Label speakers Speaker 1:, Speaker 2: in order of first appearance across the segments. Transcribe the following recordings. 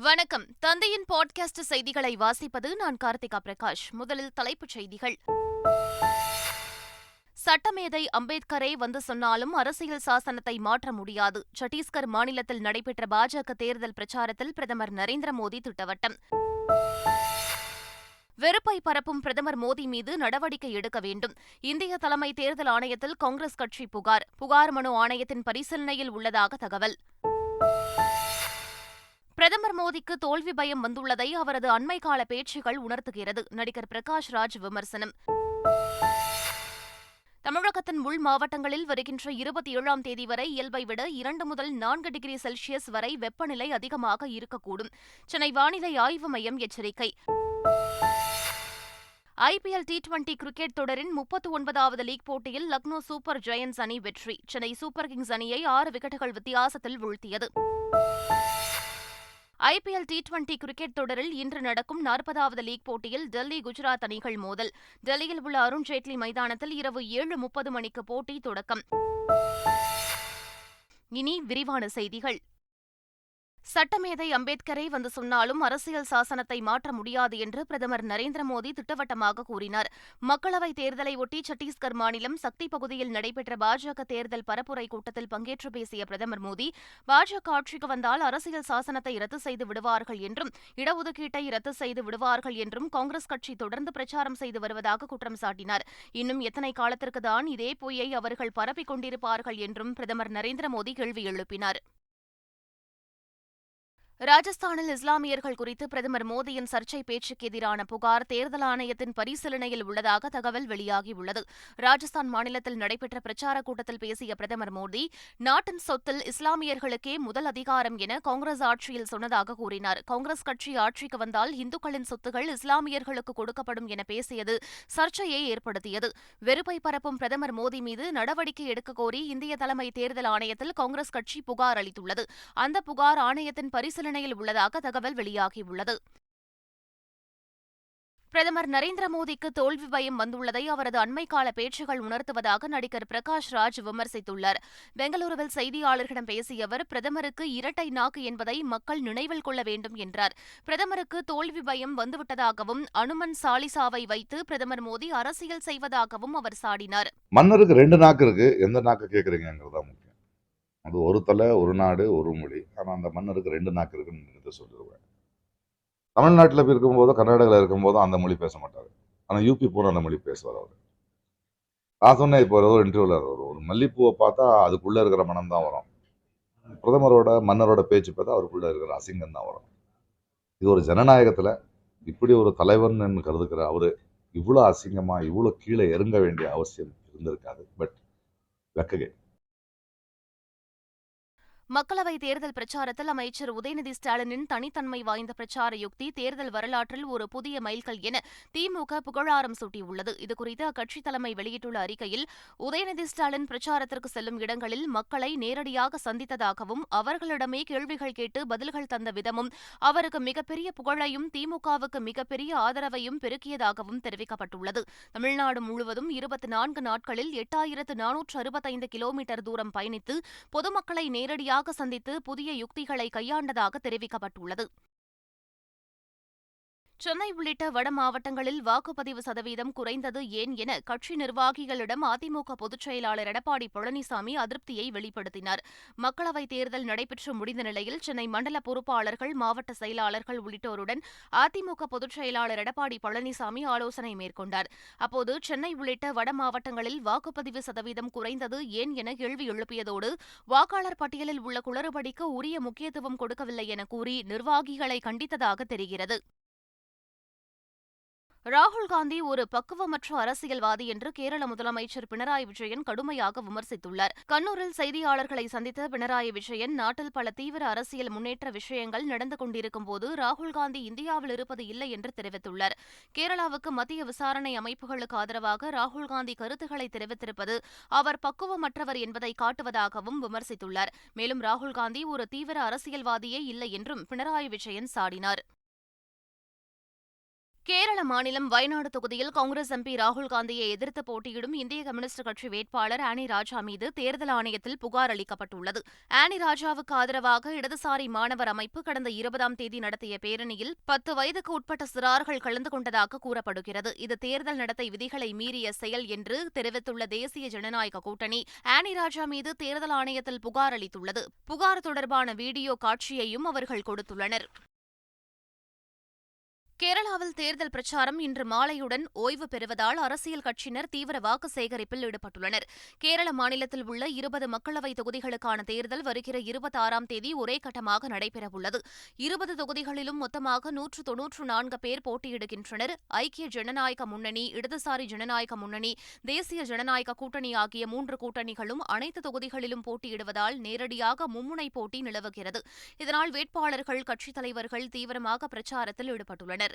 Speaker 1: வணக்கம். தந்தையின் பாட்காஸ்ட் செய்திகளை வாசிப்பது நான் கார்த்திகா பிரகாஷ். முதலில் தலைப்புச் செய்திகள். சட்டமேதை அம்பேத்கரே வந்து சொன்னாலும் அரசியல் சாசனத்தை மாற்ற முடியாது. சத்தீஸ்கர் மாநிலத்தில் நடைபெற்ற பாஜக தேர்தல் பிரச்சாரத்தில் பிரதமர் நரேந்திர மோடி திட்டவட்டம். வெறுப்பை பரப்பும் பிரதமர் மோடி மீது நடவடிக்கை எடுக்க வேண்டும். இந்திய தலைமை தேர்தல் ஆணையத்தில் காங்கிரஸ் கட்சி புகார் மனு ஆணையத்தின் பரிசீலனையில் உள்ளதாக தகவல். பிரதமர் மோடிக்கு தோல்வி பயம் வந்துள்ளதை அவரது அண்மை கால பேச்சுகள் உணர்த்துகிறது. நடிகர் பிரகாஷ் ராஜ் விமர்சனம். தமிழகத்தின் உள் மாவட்டங்களில் வருகின்ற 27ஆம் தேதி வரை இயல்பை விட 2 முதல் 4 டிகிரி செல்சியஸ் வரை வெப்பநிலை அதிகமாக இருக்கக்கூடும். சென்னை வானிலை ஆய்வு மையம் எச்சரிக்கை. ஐபிஎல் டி20 கிரிக்கெட் தொடரின் 39வது லீக் போட்டியில் லக்னோ சூப்பர் ஜெயண்ட்ஸ் அணி வெற்றி. சென்னை சூப்பர் கிங்ஸ் அணியை 6 விக்கெட்டுகள் வித்தியாசத்தில் வீழ்த்தியது. ஐபிஎல் டி20 கிரிக்கெட் தொடரில் இன்று நடக்கும் 40வது லீக் போட்டியில் டெல்லி குஜராத் அணிகள் மோதல். டெல்லியில் உள்ள அருண்ஜேட்லி மைதானத்தில் இரவு 7:30 மணிக்கு போட்டி தொடக்கம். இனி விரிவான செய்திகள். சட்டமேதை அம்பேத்கரை வந்து சொன்னாலும் அரசியல் சாசனத்தை மாற்ற முடியாது என்று பிரதமர் நரேந்திர மோடி திட்டவட்டமாக கூறினார். மக்களவைத் தேர்தலை ஒட்டி சத்தீஸ்கர் மாநிலம் சக்தி பகுதியில் நடைபெற்ற பாஜக தேர்தல் பரப்புரை கூட்டத்தில் பங்கேற்று பேசிய பிரதமர் மோடி, பாஜக ஆட்சிக்கு வந்தால் அரசியல் சாசனத்தை ரத்து செய்து விடுவார்கள் என்றும் இடஒதுக்கீட்டை ரத்து செய்து விடுவார்கள் என்றும் காங்கிரஸ் கட்சி தொடர்ந்து பிரச்சாரம் செய்து வருவதாக குற்றம் சாட்டினார். இன்னும் எத்தனை காலத்திற்குதான் இதே பொய்யை அவர்கள் பரப்பிக் கொண்டிருப்பார்கள் என்றும் பிரதமர் நரேந்திர மோடி கேள்வி எழுப்பினார். ராஜஸ்தானில் இஸ்லாமியர்கள் குறித்து பிரதமர் மோடியின் சர்ச்சை பேச்சுக்கு எதிரான புகார் தேர்தல் ஆணையத்தின் பரிசீலனையில் உள்ளதாக தகவல் வெளியாகியுள்ளது. ராஜஸ்தான் மாநிலத்தில் நடைபெற்ற பிரச்சாரக் கூட்டத்தில் பேசிய பிரதமர் மோடி, நாட்டின் சொத்தில் இஸ்லாமியர்களுக்கே முதல் அதிகாரம் என காங்கிரஸ் ஆட்சியில் சொன்னதாக கூறினார். காங்கிரஸ் கட்சி ஆட்சிக்கு வந்தால் இந்துக்களின் சொத்துகள் இஸ்லாமியர்களுக்கு கொடுக்கப்படும் என பேசியது சர்ச்சையை ஏற்படுத்தியது. வெறுப்பை பரப்பும் பிரதமர் மோடி மீது நடவடிக்கை எடுக்க கோரி இந்திய தலைமை தேர்தல் ஆணையத்தில் காங்கிரஸ் கட்சி புகார் அளித்துள்ளது. அந்த புகார் ஆணையத்தின் பரிசீலனையில் உள்ளதாக தகவல் வெளியாகியுள்ளது. பிரதமர் நரேந்திர மோடிக்கு தோல்வி பயம் வந்துள்ளதை அவரது அண்மை கால பேச்சுகள் உணர்த்துவதாக நடிகர் பிரகாஷ் ராஜ் விமர்சித்துள்ளார். பெங்களூருவில் செய்தியாளர்களிடம் பேசிய அவர், பிரதமருக்கு இரட்டை நாக்கு என்பதை மக்கள் நினைவில் கொள்ள வேண்டும் என்றார். பிரதமருக்கு தோல்வி பயம் வந்துவிட்டதாகவும் அனுமன் சாலிசாவை வைத்து பிரதமர் மோடி அரசியல் செய்வதாகவும் அவர் சாடினார்.
Speaker 2: மன்னருக்கு 2 நாக்கு இருக்கு, எந்த நாக்கு கேட்குறீங்கிறதா முக்கியம். அது ஒரு தலை, ஒரு நாடு, ஒரு மொழி. ஆனால் அந்த மன்னருக்கு 2 நாக்கு இருக்குன்னு சொல்லிடுவேன். தமிழ்நாட்டில் இருக்கும்போதோ கர்நாடகாவில் இருக்கும்போதோ அந்த மொழி பேச மாட்டார். ஆனால் யூபி பூரா அந்த மொழி பேசுவார் அவர். நான் சொன்னேன், இப்போ ஒரு இன்டர்வியூவில் ஒரு மல்லிப்பூவை பார்த்தா அதுக்குள்ளே இருக்கிற மனம் தான் வரும். மன்னரோட பேச்சு பார்த்தா அவருக்குள்ளே இருக்கிற அசிங்கம் தான் வரும். இது ஒரு ஜனநாயகத்தில் இப்படி ஒரு தலைவன் கருதுக்கிற அவரு இவ்வளோ அசிங்கமாக இவ்வளோ கீழே இறங்க வேண்டிய அவசியம் இருந்திருக்காது. பட் வெக்ககே.
Speaker 1: மக்களவைத் தேர்தல் பிரச்சாரத்தில் அமைச்சர் உதயநிதி ஸ்டாலினின் தனித்தன்மை வாய்ந்த பிரச்சார யுக்தி தேர்தல் வரலாற்றில் ஒரு புதிய மைல்கல் என திமுக புகழாரம் சூட்டியுள்ளது. இதுகுறித்து அக்கட்சி தலைமை வெளியிட்டுள்ள அறிக்கையில், உதயநிதி ஸ்டாலின் பிரச்சாரத்திற்கு செல்லும் இடங்களில் மக்களை நேரடியாக சந்தித்ததாகவும் அவர்களிடமே கேள்விகள் கேட்டு பதில்கள் தந்த விதமும் அவருக்கு மிகப்பெரிய புகழையும் திமுகவுக்கு மிகப்பெரிய ஆதரவையும் பெருக்கியதாகவும் தெரிவிக்கப்பட்டுள்ளது. தமிழ்நாடு முழுவதும் 24 நாட்களில் 8465 கிலோமீட்டர் தூரம் பயணித்து பொதுமக்களை நேரடியாக சந்தித்து புதிய யுக்திகளை கையாண்டதாக தெரிவிக்கப்பட்டுள்ளது. சென்னை உள்ளிட்ட வட மாவட்டங்களில் வாக்குப்பதிவு சதவீதம் குறைந்தது ஏன் என கட்சி நிர்வாகிகளிடம் அதிமுக பொதுச் செயலாளர் எடப்பாடி பழனிசாமி அதிருப்தியை வெளிப்படுத்தினார். மக்களவைத் தேர்தல் நடைபெற்று முடிந்த நிலையில் சென்னை மண்டல பொறுப்பாளர்கள், மாவட்ட செயலாளர்கள் உள்ளிட்டோருடன் அதிமுக பொதுச் செயலாளர் எடப்பாடி பழனிசாமி ஆலோசனை மேற்கொண்டார். அப்போது சென்னை உள்ளிட்ட வட மாவட்டங்களில் வாக்குப்பதிவு சதவீதம் குறைந்தது ஏன் என கேள்வி எழுப்பியதோடு, வாக்காளர் பட்டியலில் உள்ள குளறுபடிக்கு உரிய முக்கியத்துவம் கொடுக்கவில்லை என கூறி நிர்வாகிகளை கண்டித்ததாக தெரிகிறது. ராகுல் காந்தி ஒரு பக்குவமற்ற அரசியல்வாதி என்று கேரள முதலமைச்சர் பினராயி விஜயன் கடுமையாக விமர்சித்துள்ளார். கண்ணூரில் செய்தியாளர்களை சந்தித்த பினராயி விஜயன், நாட்டில் பல தீவிர அரசியல் முன்னேற்ற விஷயங்கள் நடந்து கொண்டிருக்கும்போது ராகுல் காந்தி இந்தியாவில் இருப்பது இல்லை என்று தெரிவித்துள்ளார். கேரளாவுக்கு மத்திய விசாரணை அமைப்புகளுக்கு ஆதரவாக ராகுல் காந்தி கருத்துக்களை தெரிவித்திருப்பது அவர் பக்குவமற்றவர் என்பதை காட்டுவதாகவும் விமர்சித்துள்ளார். மேலும் ராகுல் காந்தி ஒரு தீவிர அரசியல்வாதியே இல்லை என்றும் பினராயி விஜயன் சாடினார். கேரள மாநிலம் வயநாடு தொகுதியில் காங்கிரஸ் எம்பி ராகுல் காந்தியை எதிர்த்து போட்டியிடும் இந்திய கம்யூனிஸ்ட் கட்சி வேட்பாளர் ஆனி ராஜா மீது தேர்தல் ஆணையத்தில் புகார் அளிக்கப்பட்டுள்ளது. ஆனி ராஜாவுக்கு ஆதரவாக இடதுசாரி மாணவர் அமைப்பு கடந்த 20ஆம் தேதி நடத்திய பேரணியில் 10 வயதுக்கு உட்பட்ட சிறார்கள் கலந்து கொண்டதாக கூறப்படுகிறது. இது தேர்தல் நடத்தை விதிகளை மீறிய செயல் என்று தெரிவித்துள்ள தேசிய ஜனநாயக கூட்டணி ஆனி ராஜா மீது தேர்தல் ஆணையத்தில் புகார் அளித்துள்ளது. புகார் தொடர்பான வீடியோ காட்சியையும் அவர்கள் கொடுத்துள்ளனர். கேரளாவில் தேர்தல் பிரச்சாரம் இன்று மாலையுடன் ஓய்வு பெறுவதால் அரசியல் கட்சியினர் தீவிர வாக்கு சேகரிப்பில் ஈடுபட்டுள்ளனர். கேரள மாநிலத்தில் உள்ள 20 மக்களவைத் தொகுதிகளுக்கான தேர்தல் வருகிற 26ஆம் தேதி ஒரே கட்டமாக நடைபெறவுள்ளது. 20 தொகுதிகளிலும் மொத்தமாக 194 பேர் போட்டியிடுகின்றனர். ஐக்கிய ஜனநாயக முன்னணி, இடதுசாரி ஜனநாயக முன்னணி, தேசிய ஜனநாயக கூட்டணி ஆகிய 3 கூட்டணிகளும் அனைத்து தொகுதிகளிலும் போட்டியிடுவதால் நேரடியாக மும்முனை போட்டி நிலவுகிறது. இதனால் வேட்பாளர்கள், கட்சித் தலைவர்கள் தீவிரமாக பிரச்சாரத்தில் ஈடுபட்டுள்ளனர்.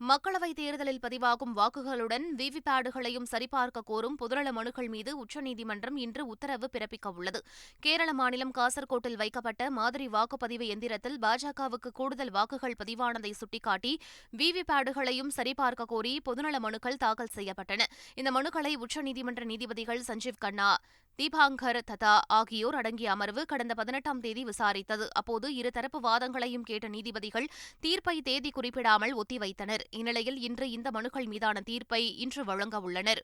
Speaker 1: மக்களவைத் தேர்தலில் பதிவாகும் வாக்குகளுடன் விவிபேடுகளையும் சரிபார்க்க கோரும் பொதுநல மனுக்கள் மீது உச்சநீதிமன்றம் இன்று உத்தரவு பிறப்பிக்கவுள்ளது. கேரள மாநிலம் காசர்கோட்டில் வைக்கப்பட்ட மாதிரி வாக்குப்பதிவு எந்திரத்தில் பாஜகவுக்கு கூடுதல் வாக்குகள் பதிவானதை சுட்டிக்காட்டி விவிபேடுகளையும் சரிபார்க்க கோரி பொதுநல மனுக்கள் தாக்கல் செய்யப்பட்டன. இந்த மனுக்களை உச்சநீதிமன்ற நீதிபதிகள் சஞ்சீவ் கண்ணா, தீபாங்கர் தத்தா ஆகியோர் அடங்கிய அமர்வு கடந்த 18ஆம் தேதி விசாரித்தது. அப்போது இருதரப்பு வாதங்களையும் கேட்ட நீதிபதிகள் தீர்ப்பை தேதி குறிப்பிடாமல் ஒத்திவைத்தனர். இந்நிலையில் இன்று இந்த மனுக்கள் மீதான தீர்ப்பை இன்று வழங்க உள்ளனர்.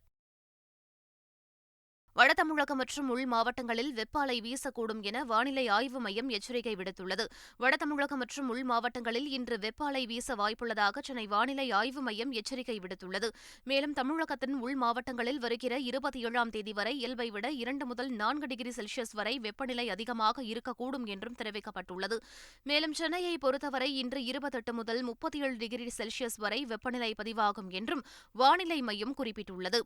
Speaker 1: வடதமிழகம் மற்றும் உள் மாவட்டங்களில் வெப்ப அலை வீசக்கூடும் என வானிலை ஆய்வு மையம் எச்சரிக்கை விடுத்துள்ளது. வடதமிழகம் மற்றும் உள் மாவட்டங்களில் இன்று வெப்ப அலை வீச வாய்ப்புள்ளதாக சென்னை வானிலை ஆய்வு மையம் எச்சரிக்கை விடுத்துள்ளது. மேலும் தமிழகத்தின் உள் மாவட்டங்களில் வருகிற 27ஆம் தேதி வரை இயல்பை விட 2 முதல் 4 டிகிரி செல்சியஸ் வரை வெப்பநிலை அதிகமாக இருக்கக்கூடும் என்றும் தெரிவிக்கப்பட்டுள்ளது. மேலும் சென்னையை பொறுத்தவரை இன்று 28 முதல் 37 டிகிரி செல்சியஸ் வரை வெப்பநிலை பதிவாகும் என்றும் வானிலை மையம் குறிப்பிட்டுள்ளது.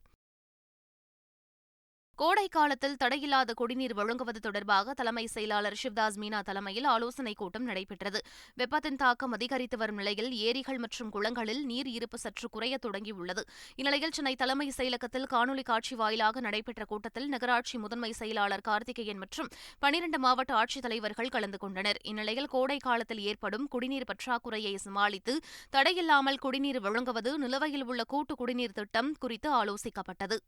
Speaker 1: கோடை காலத்தில் தடையில்லாத குடிநீர் வழங்குவது தொடர்பாக தலைமை செயலாளர் சிவ்தாஸ் மீனா தலைமையில் ஆலோசனைக் கூட்டம் நடைபெற்றது. வெப்பத்தின் தாக்கம் அதிகரித்து வரும் நிலையில் ஏரிகள் மற்றும் குளங்களில் நீர் இருப்பு சற்று குறையத் தொடங்கியுள்ளது. இந்நிலையில் சென்னை தலைமை செயலகத்தில் காணொலி காட்சி வாயிலாக நடைபெற்ற கூட்டத்தில் நகராட்சி முதன்மை செயலாளர் கார்த்திகேயன் மற்றும் 12 மாவட்ட ஆட்சித்தலைவர்கள் கலந்து கொண்டனர். இந்நிலையில் கோடை காலத்தில் ஏற்படும் குடிநீர் பற்றாக்குறையை சமாளித்து தடையில்லாமல் குடிநீர் வழங்குவது, நிலுவையில் உள்ள கூட்டு குடிநீர் திட்டம் குறித்து ஆலோசிக்கப்பட்டது.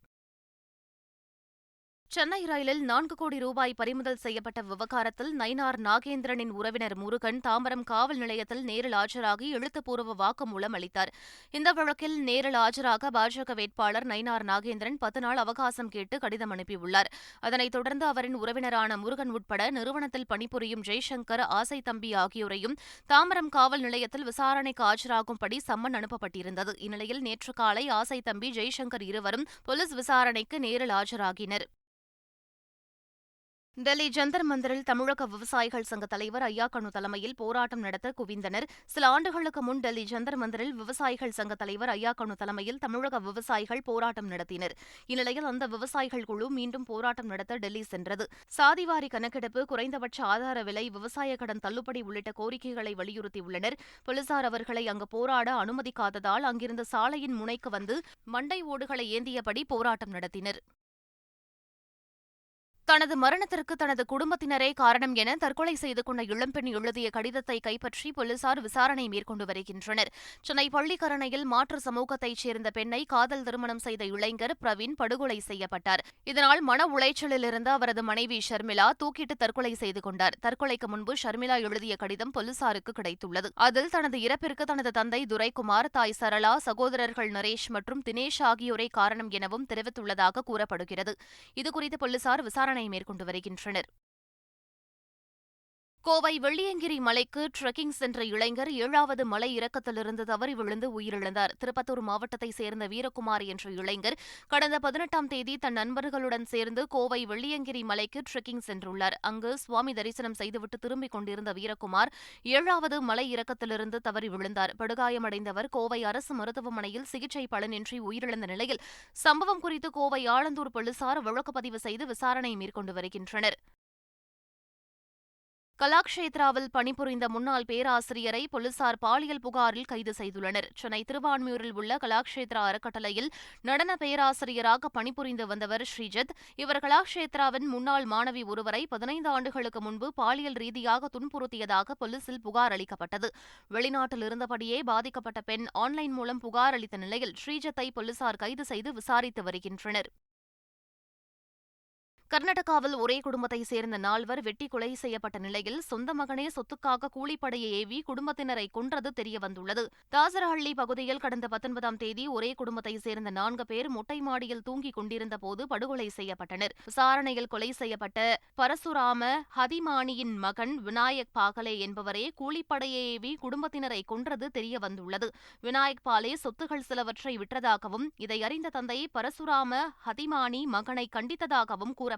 Speaker 1: சென்னை ரயிலில் 4 கோடி ரூபாய் பறிமுதல் செய்யப்பட்ட விவகாரத்தில் நயினார் நாகேந்திரனின் உறவினர் முருகன் தாம்பரம் காவல் நிலையத்தில் நேரில் ஆஜராகி எழுத்துப்பூர்வ வாக்குமூலம் அளித்தார். இந்த வழக்கில் நேரில் ஆஜராக பாஜக வேட்பாளர் நயினார் நாகேந்திரன் 10 நாள் அவகாசம் கேட்டு கடிதம் அனுப்பியுள்ளார். அதனைத் தொடர்ந்து அவரின் உறவினரான முருகன் உட்பட நிறுவனத்தில் பணிபுரியும் ஜெய்சங்கர், ஆசை தம்பி ஆகியோரையும் தாம்பரம் காவல் நிலையத்தில் விசாரணைக்கு ஆஜராகும்படி சம்மன் அனுப்பப்பட்டிருந்தது. இந்நிலையில் நேற்று காலை ஆசை தம்பி, ஜெய்சங்கர் இருவரும் போலீஸ் விசாரணைக்கு நேரில் ஆஜராகினர். டெல்லி ஜந்தர் மந்தரில் தமிழக விவசாயிகள் சங்க தலைவர் ஐயாக்கண்ணு தலைமையில் போராட்டம் நடத்த குவிந்தனர். சில ஆண்டுகளுக்கு முன் டெல்லி ஜந்தர் மந்தரில் விவசாயிகள் சங்க தலைவர் ஐயாக்கண்ணு தலைமையில் தமிழக விவசாயிகள் போராட்டம் நடத்தினர். இந்நிலையில் அந்த விவசாயிகள் குழு மீண்டும் போராட்டம் நடத்த டெல்லி சென்றது. சாதிவாரி கணக்கெடுப்பு, குறைந்தபட்ச ஆதார விலை, விவசாய கடன் தள்ளுபடி உள்ளிட்ட கோரிக்கைகளை வலியுறுத்தியுள்ளனர். போலீசார் அவர்களை அங்கு போராட அனுமதிக்காததால் அங்கிருந்த சாலையின் முனைக்கு வந்து மண்டை ஓடுகளை ஏந்தியபடி போராட்டம் நடத்தினர். தனது மரணத்திற்கு தனது குடும்பத்தினரே காரணம் என தற்கொலை செய்து கொண்ட இளம்பெண் எழுதிய கடிதத்தை கைப்பற்றி போலீசார் விசாரணை மேற்கொண்டு வருகின்றனர். சென்னை பள்ளிக்கரணையில் மாற்று சமூகத்தைச் சேர்ந்த பெண்ணை காதல் திருமணம் செய்த இளைஞர் பிரவீன் படுகொலை செய்யப்பட்டார். இதனால் மன உளைச்சலில் இருந்த அவரது மனைவி ஷர்மிளா தூக்கிட்டு தற்கொலை செய்து கொண்டார். தற்கொலைக்கு முன்பு ஷர்மிளா எழுதிய கடிதம் போலீசாருக்கு கிடைத்துள்ளது. அதில் தனது இறப்பிற்கு தனது தந்தை துரைக்குமார், தாய் சரளா, சகோதரர்கள் நரேஷ் மற்றும் தினேஷ் ஆகியோரே காரணம் எனவும் தெரிவித்துள்ளதாக கூறப்படுகிறது. இதுகுறித்து போலீசார் விசாரணை மேற்கொண்டு வருகின்றனர். கோவை வெள்ளியங்கிரி மலைக்கு ட்ரெக்கிங் சென்ற இளைஞர் 7வது மலை இறக்கத்திலிருந்து தவறி விழுந்து உயிரிழந்தார். திருப்பத்தூர் மாவட்டத்தைச் சேர்ந்த வீரகுமார் என்ற இளைஞர் கடந்த 18ஆம் தேதி தன் நண்பர்களுடன் சேர்ந்து கோவை வெள்ளியங்கிரி மலைக்கு ட்ரெக்கிங் சென்றுள்ளார். அங்கு சுவாமி தரிசனம் செய்துவிட்டு திரும்பிக் கொண்டிருந்த வீரகுமார் 7வது மலை இறக்கத்திலிருந்து தவறி விழுந்தார். படுகாயமடைந்தவர் கோவை அரசு மருத்துவமனையில் சிகிச்சை பலனின்றி உயிரிழந்த நிலையில் சம்பவம் குறித்து கோவை ஆலந்தூர் போலீசார் வழக்கு பதிவு செய்து விசாரணை மேற்கொண்டு வருகின்றனர். கலாக்ஷேத்ராவில் பணிபுரிந்த முன்னாள் பேராசிரியரை போலீசார் பாலியல் புகாரில் கைது செய்துள்ளனர். சென்னை திருவான்மியூரில் உள்ள கலாக்ஷேத்ரா அறக்கட்டளையில் நடன பேராசிரியராக பணிபுரிந்து வந்தவர் ஸ்ரீஜத். இவர் கலாக்ஷேத்ராவின் முன்னாள் மாணவி ஒருவரை 15 ஆண்டுகளுக்கு முன்பு பாலியல் ரீதியாக துன்புறுத்தியதாக போலீசில் புகார் அளிக்கப்பட்டது. வெளிநாட்டில் இருந்தபடியே பாதிக்கப்பட்ட பெண் ஆன்லைன் மூலம் புகார் அளித்த நிலையில் ஸ்ரீஜத்தை போலீசார் கைது செய்து விசாரித்து வருகின்றனர். கர்நாடகாவில் ஒரே குடும்பத்தைச் சேர்ந்த 4 வெட்டி கொலை செய்யப்பட்ட நிலையில் சொந்த மகனே சொத்துக்காக கூலிப்படையை ஏவி குடும்பத்தினரை கொன்றது தெரியவந்துள்ளது. தாசரஹள்ளி பகுதியில் கடந்த 19ஆம் தேதி ஒரே குடும்பத்தைச் சேர்ந்த 4 பேர் மொட்டை மாடியில் தூங்கிக் கொண்டிருந்தபோது படுகொலை செய்யப்பட்டனர். விசாரணையில் கொலை செய்யப்பட்ட பரசுராம ஹதிமானியின் மகன் விநாயக் பாகலே என்பவரே கூலிப்படையை ஏவி குடும்பத்தினரை கொன்றது தெரியவந்துள்ளது. விநாயக் பாலே சொத்துகள் சிலவற்றை விற்றதாகவும் இதை அறிந்த தந்தை பரசுராம ஹதிமானி மகனை கண்டித்ததாகவும் கூறப்படுகிறது.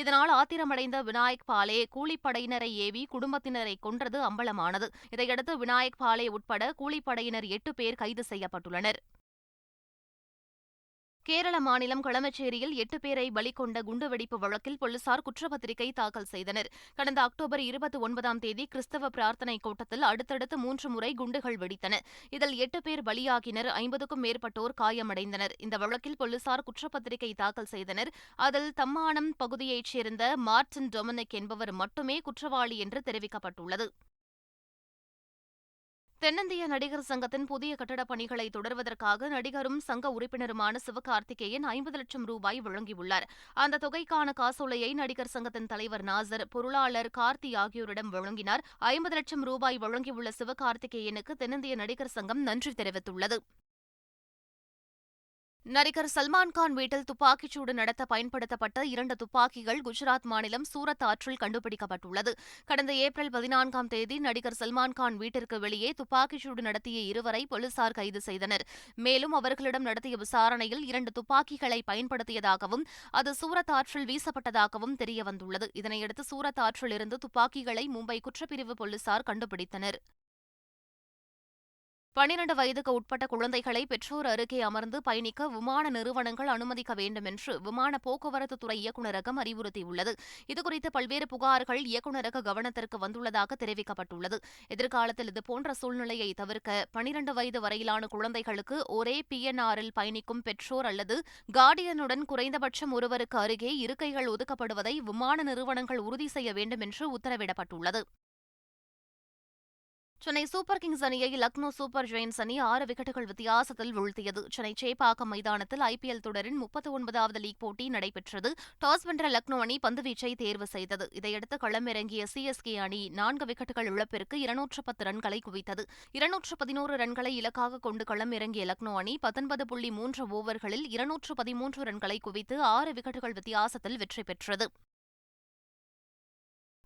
Speaker 1: இதனால் ஆத்திரமடைந்த விநாயக் பாலே கூலிப்படையினரை ஏவி குடும்பத்தினரை கொன்றது அம்பலமானது. இதையடுத்து விநாயக் பாலே உட்பட கூலிப்படையினர் 8 பேர் கைது செய்யப்பட்டுள்ளனர். கேரள மாநிலம் களமச்சேரியில் 8 பேரை பலி கொண்ட குண்டுவெடிப்பு வழக்கில் போலீசார் குற்றப்பத்திரிகை தாக்கல் செய்தனர். கடந்த அக்டோபர் 29ஆம் தேதி கிறிஸ்தவ பிரார்த்தனை கூட்டத்தில் அடுத்தடுத்து 3 முறை குண்டுகள் வெடித்தன. இதில் 8 பேர் பலியாகினர். 50க்கும் மேற்பட்டோர் காயமடைந்தனர். இந்த வழக்கில் போலீசார் குற்றப்பத்திரிகை தாக்கல் செய்தனர். அதில் தம்மானம் பகுதியைச் சேர்ந்த மார்டின் டொமினிக் என்பவர் மட்டுமே குற்றவாளி என்று தெரிவிக்கப்பட்டுள்ளது. தென்னிந்திய நடிகர் சங்கத்தின் புதிய கட்டடப் பணிகளை தொடர்வதற்காக நடிகரும் சங்க உறுப்பினருமான சிவகார்த்திகேயன் 50 லட்சம் ரூபாய் வழங்கியுள்ளார். அந்த தொகைக்கான காசோலையை நடிகர் சங்கத்தின் தலைவர் நாசர், பொருளாளர் கார்த்தி ஆகியோரிடம் வழங்கினார். 50 லட்சம் ரூபாய் வழங்கியுள்ள சிவகார்த்திகேயனுக்கு தென்னிந்திய நடிகர் சங்கம் நன்றி தெரிவித்துள்ளது. நடிகர் சல்மான்கான் வீட்டில் துப்பாக்கிச்சூடு நடத்த பயன்படுத்தப்பட்ட 2 துப்பாக்கிகள் குஜராத் மாநிலம் சூரத் ஆற்றில் கண்டுபிடிக்கப்பட்டுள்ளது. கடந்த ஏப்ரல் 14ஆம் தேதி நடிகர் சல்மான்கான் வீட்டிற்கு வெளியே துப்பாக்கிச்சூடு நடத்திய 2 போலீசார் கைது செய்தனர். மேலும் அவர்களிடம் நடத்திய விசாரணையில் 2 துப்பாக்கிகளை பயன்படுத்தியதாகவும் அது சூரத் ஆற்றில் வீசப்பட்டதாகவும் தெரியவந்துள்ளது. இதனையடுத்து சூரத் ஆற்றில் இருந்து துப்பாக்கிகளை மும்பை குற்றப்பிரிவு போலீசார் கண்டுபிடித்தனர். 12 வயதுக்கு உட்பட்ட குழந்தைகளை பெற்றோர் அருகே அமர்ந்து பயணிக்க விமான நிறுவனங்கள் அனுமதிக்க வேண்டும் என்று விமான போக்குவரத்துத்துறை இயக்குநரகம் அறிவுறுத்தியுள்ளது. இதுகுறித்து பல்வேறு புகார்கள் இயக்குநரக கவனத்திற்கு வந்துள்ளதாக தெரிவிக்கப்பட்டுள்ளது. எதிர்காலத்தில் இதுபோன்ற சூழ்நிலையை தவிர்க்க 12 வயது வரையிலான குழந்தைகளுக்கு ஒரே PNR-இல் பயணிக்கும் பெற்றோர் அல்லது கார்டியனுடன் குறைந்தபட்சம் ஒருவருக்கு அருகே இருக்கைகள் ஒதுக்கப்படுவதை விமான நிறுவனங்கள் உறுதி செய்ய வேண்டும் என்று உத்தரவிடப்பட்டுள்ளது. சென்னை சூப்பர் கிங்ஸ் அணியை லக்னோ சூப்பர் ஜெயின்ஸ் அணி 6 விக்கெட்டுகள் வித்தியாசத்தில் வீழ்த்தியது. சென்னை சேப்பாக்கம் மைதானத்தில் IPL தொடரின் 39வது லீக் போட்டி நடைபெற்றது. டாஸ் வென்ற லக்னோ அணி பந்துவீச்சை தேர்வு செய்தது. இதையடுத்து களமிறங்கிய CSK அணி 4 விக்கெட்டுகள் இழப்பிற்கு 210 ரன்களை குவித்தது. 211 ரன்களை இலக்காக கொண்டு களமிறங்கிய லக்னோ அணி 19.3 ஓவர்களில் 213 ரன்களை குவித்து 6 விக்கெட்டுகள் வித்தியாசத்தில் வெற்றி பெற்றது.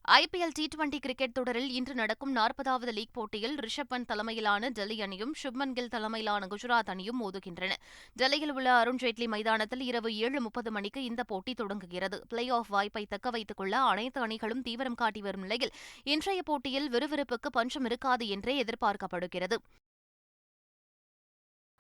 Speaker 1: IPL T20 கிரிக்கெட் தொடரில் இன்று நடக்கும் 40வது லீக் போட்டியில் ரிஷப் பண்ட் தலைமையிலான டெல்லி அணியும் சுப்மன் கில் தலைமையிலான குஜராத் அணியும் மோதுகின்றன. டெல்லியில் உள்ள அருண்ஜேட்லி மைதானத்தில் இரவு 7:30 மணிக்கு இந்த போட்டி தொடங்குகிறது. பிளே ஆஃப் வாய்ப்பை தக்க வைத்துக் கொள்ள அனைத்து அணிகளும் தீவிரம் காட்டி வரும் நிலையில் இன்றைய போட்டியில் விறுவிறுப்புக்கு பஞ்சம் இருக்காது என்றே எதிர்பார்க்கப்படுகிறது.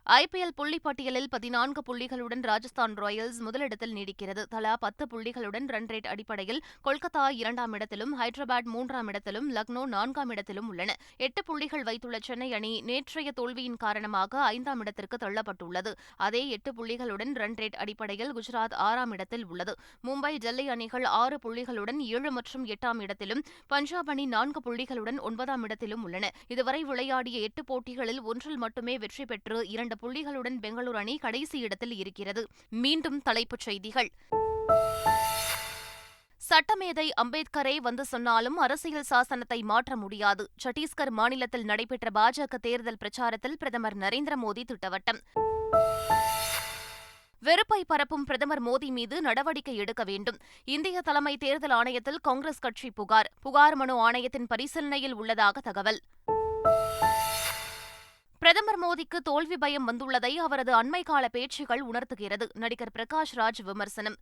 Speaker 1: IPL புள்ளிப்பட்டியலில் 14 புள்ளிகளுடன் ராஜஸ்தான் ராயல்ஸ் முதலிடத்தில் நீடிக்கிறது. தலா 10 புள்ளிகளுடன் ரன் ரேட் அடிப்படையில் கொல்கத்தா 2ஆம் இடத்திலும், ஹைதராபாத் 3ஆம் இடத்திலும், லக்னோ 4ஆம் இடத்திலும் உள்ளன. 8 புள்ளிகள் வைத்துள்ள சென்னை அணி நேற்றைய தோல்வியின் காரணமாக 5ஆம் இடத்திற்கு தள்ளப்பட்டுள்ளது. அதே 8 புள்ளிகளுடன் ரன் ரேட் அடிப்படையில் குஜராத் 6ஆம் இடத்தில் உள்ளது. மும்பை, டெல்லி அணிகள் 6 புள்ளிகளுடன் 7 மற்றும் 8ஆம் இடத்திலும், பஞ்சாப் அணி 4 புள்ளிகளுடன் 9ஆம் இடத்திலும் உள்ளன. இதுவரை விளையாடிய 8 போட்டிகளில் ஒன்றில் மட்டுமே வெற்றி பெற்று 2 புள்ளிகளுடன் பெங்களூரு அணி கடைசி இடத்தில் இருக்கிறது. மீண்டும் தலைப்புச் செய்திகள். சட்டமேதை அம்பேத்கரே வந்து சொன்னாலும் அரசியல் சாசனத்தை மாற்ற முடியாது. சத்தீஸ்கர் மாநிலத்தில் நடைபெற்ற பாஜக தேர்தல் பிரச்சாரத்தில் பிரதமர் நரேந்திர மோடி திட்டவட்டம். வெறுப்பை பரப்பும் பிரதமர் மோடி மீது நடவடிக்கை எடுக்க வேண்டும். இந்திய தலைமை தேர்தல் ஆணையத்தில் காங்கிரஸ் கட்சி புகார் மனு ஆணையத்தின் பரிசீலனையில் உள்ளதாக தகவல். பிரதமர் மோடிக்கு தோல்வி பயம் வந்துள்ளதை அவரது அண்மை கால பேச்சுகள் உணர்த்துகிறது. நடிகர் பிரகாஷ் ராஜ் விமர்சனம்.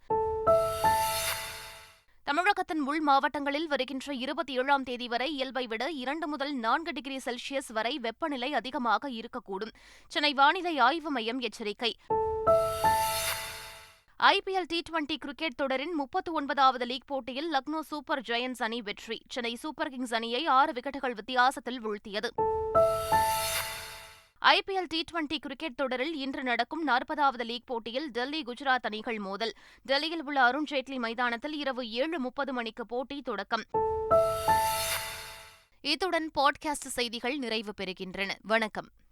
Speaker 1: தமிழகத்தின் உள் மாவட்டங்களில் வருகின்ற 27ஆம் தேதி வரை இயல்பை விட 2 முதல் 4 டிகிரி செல்சியஸ் வரை வெப்பநிலை அதிகமாக இருக்கக்கூடும். சென்னை வானிலை ஆய்வு மையம் எச்சரிக்கை. ஐபிஎல் டி20 கிரிக்கெட் தொடரின் 39வது லீக் போட்டியில் லக்னோ சூப்பர் ஜெயண்ட்ஸ் அணி வெற்றி. சென்னை சூப்பர் கிங்ஸ் அணியை 6 விக்கெட்டுகள் வித்தியாசத்தில் வீழ்த்தியது. ஐபிஎல் டி20 கிரிக்கெட் தொடரில் இன்று நடக்கும் 40வது லீக் போட்டியில் டெல்லி குஜராத் அணிகள் மோதல். டெல்லியில் உள்ள அருண்ஜேட்லி மைதானத்தில் இரவு 7:30 மணிக்கு போட்டி தொடக்கம். இத்துடன் பாட்காஸ்ட் செய்திகள் நிறைவு பெறுகின்றன. வணக்கம்.